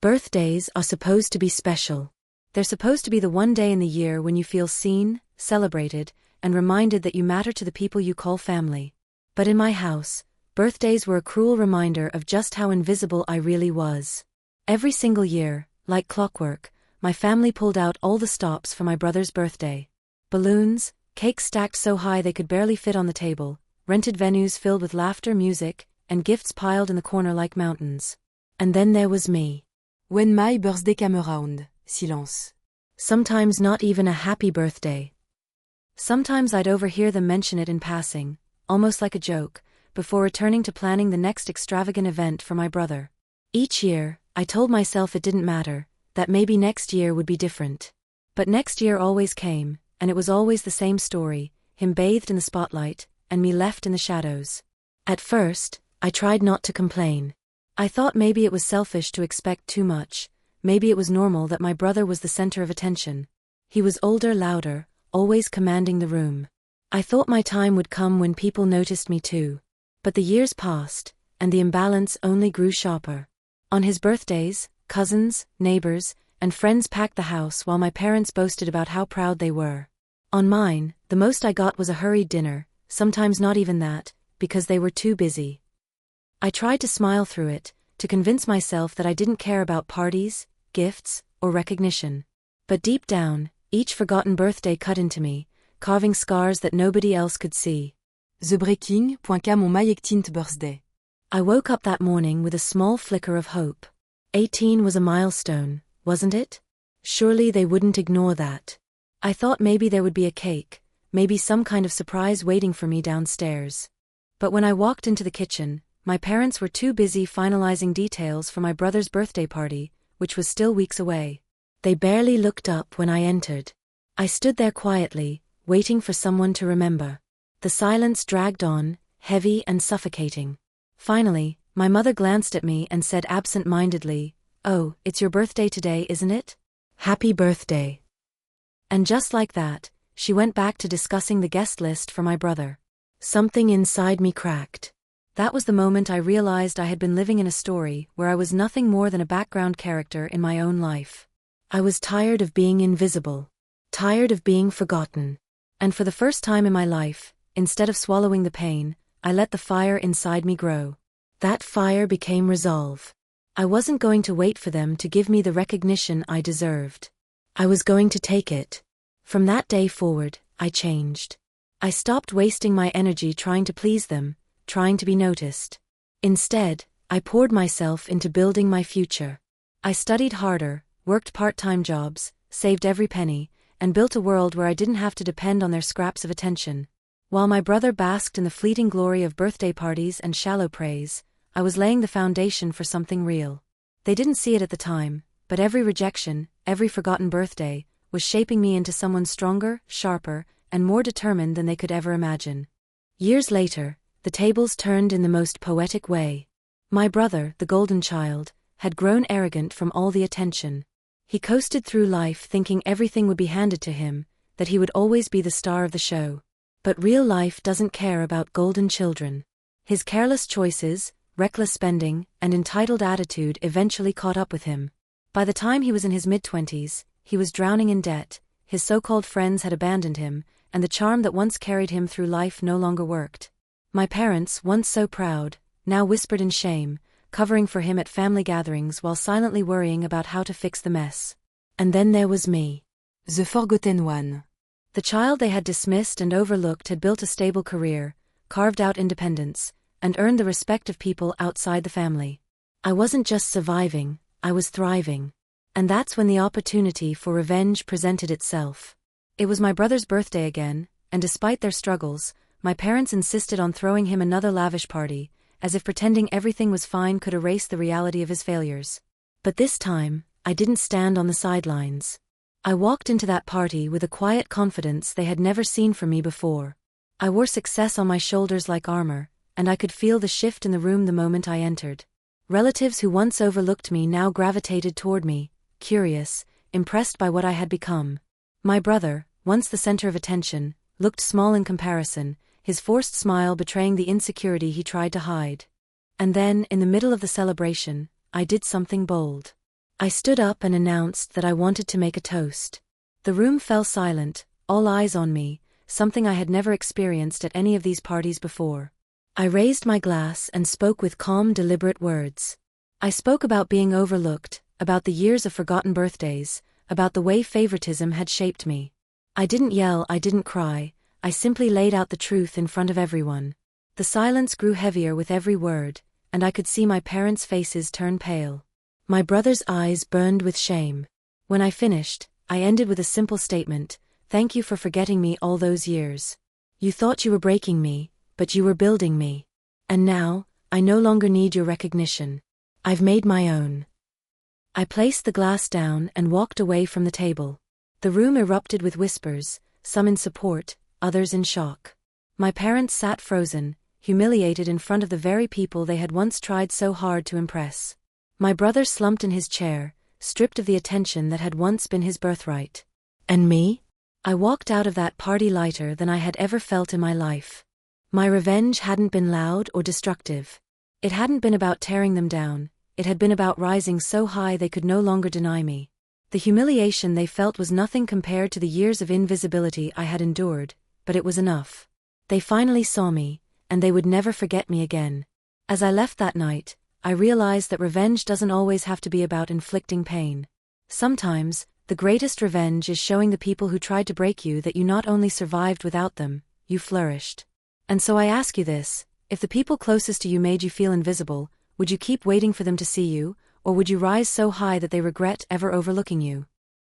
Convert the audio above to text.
Birthdays are supposed to be special. They're supposed to be the one day in the year when you feel seen, celebrated, and reminded that you matter to the people you call family. But in my house, birthdays were a cruel reminder of just how invisible I really was. Every single year, like clockwork, my family pulled out all the stops for my brother's birthday. Balloons, cakes stacked so high they could barely fit on the table, rented venues filled with laughter, music, and gifts piled in the corner like mountains. And then there was me. When my birthday came around, silence. Sometimes not even a happy birthday. Sometimes I'd overhear them mention it in passing, almost like a joke, before returning to planning the next extravagant event for my brother. Each year, I told myself it didn't matter, that maybe next year would be different. But next year always came, and it was always the same story, him bathed in the spotlight, and me left in the shadows. At first, I tried not to complain. I thought maybe it was selfish to expect too much, maybe it was normal that my brother was the center of attention. He was older, louder, always commanding the room. I thought my time would come when people noticed me too. But the years passed, and the imbalance only grew sharper. On his birthdays, cousins, neighbors, and friends packed the house while my parents boasted about how proud they were. On mine, the most I got was a hurried dinner, sometimes not even that, because they were too busy. I tried to smile through it, to convince myself that I didn't care about parties, gifts, or recognition. But deep down, each forgotten birthday cut into me, carving scars that nobody else could see. The breaking point qu'à mon 18th birthday. I woke up that morning with a small flicker of hope. 18 was a milestone, wasn't it? Surely they wouldn't ignore that. I thought maybe there would be a cake, maybe some kind of surprise waiting for me downstairs. But when I walked into the kitchen, my parents were too busy finalizing details for my brother's birthday party, which was still weeks away. They barely looked up when I entered. I stood there quietly, waiting for someone to remember. The silence dragged on, heavy and suffocating. Finally, my mother glanced at me and said absent-mindedly, "Oh, it's your birthday today, isn't it? Happy birthday." And just like that, she went back to discussing the guest list for my brother. Something inside me cracked. That was the moment I realized I had been living in a story where I was nothing more than a background character in my own life. I was tired of being invisible. Tired of being forgotten. And for the first time in my life, instead of swallowing the pain, I let the fire inside me grow. That fire became resolve. I wasn't going to wait for them to give me the recognition I deserved. I was going to take it. From that day forward, I changed. I stopped wasting my energy trying to please them, trying to be noticed. Instead, I poured myself into building my future. I studied harder, worked part-time jobs, saved every penny, and built a world where I didn't have to depend on their scraps of attention. While my brother basked in the fleeting glory of birthday parties and shallow praise, I was laying the foundation for something real. They didn't see it at the time, but every rejection, every forgotten birthday, was shaping me into someone stronger, sharper, and more determined than they could ever imagine. Years later, the tables turned in the most poetic way. My brother, the golden child, had grown arrogant from all the attention. He coasted through life thinking everything would be handed to him, that he would always be the star of the show. But real life doesn't care about golden children. His careless choices, reckless spending, and entitled attitude eventually caught up with him. By the time he was in his mid-20s, he was drowning in debt, his so-called friends had abandoned him, and the charm that once carried him through life no longer worked. My parents, once so proud, now whispered in shame, covering for him at family gatherings while silently worrying about how to fix the mess. And then there was me. The forgotten one. The child they had dismissed and overlooked had built a stable career, carved out independence, and earned the respect of people outside the family. I wasn't just surviving, I was thriving. And that's when the opportunity for revenge presented itself. It was my brother's birthday again, and despite their struggles, my parents insisted on throwing him another lavish party, as if pretending everything was fine could erase the reality of his failures. But this time, I didn't stand on the sidelines. I walked into that party with a quiet confidence they had never seen from me before. I wore success on my shoulders like armor, and I could feel the shift in the room the moment I entered. Relatives who once overlooked me now gravitated toward me, curious, impressed by what I had become. My brother, once the center of attention, looked small in comparison, his forced smile betraying the insecurity he tried to hide. And then, in the middle of the celebration, I did something bold. I stood up and announced that I wanted to make a toast. The room fell silent, all eyes on me, something I had never experienced at any of these parties before. I raised my glass and spoke with calm, deliberate words. I spoke about being overlooked, about the years of forgotten birthdays, about the way favoritism had shaped me. I didn't yell, I didn't cry, I simply laid out the truth in front of everyone. The silence grew heavier with every word, and I could see my parents' faces turn pale. My brother's eyes burned with shame. When I finished, I ended with a simple statement: "Thank you for forgetting me all those years. You thought you were breaking me, but you were building me. And now, I no longer need your recognition. I've made my own." I placed the glass down and walked away from the table. The room erupted with whispers, some in support, others in shock. My parents sat frozen, humiliated in front of the very people they had once tried so hard to impress. My brother slumped in his chair, stripped of the attention that had once been his birthright. And me? I walked out of that party lighter than I had ever felt in my life. My revenge hadn't been loud or destructive. It hadn't been about tearing them down, it had been about rising so high they could no longer deny me. The humiliation they felt was nothing compared to the years of invisibility I had endured, but it was enough. They finally saw me, and they would never forget me again. As I left that night, I realized that revenge doesn't always have to be about inflicting pain. Sometimes, the greatest revenge is showing the people who tried to break you that you not only survived without them, you flourished. And so I ask you this: if the people closest to you made you feel invisible, would you keep waiting for them to see you, or would you rise so high that they regret ever overlooking you?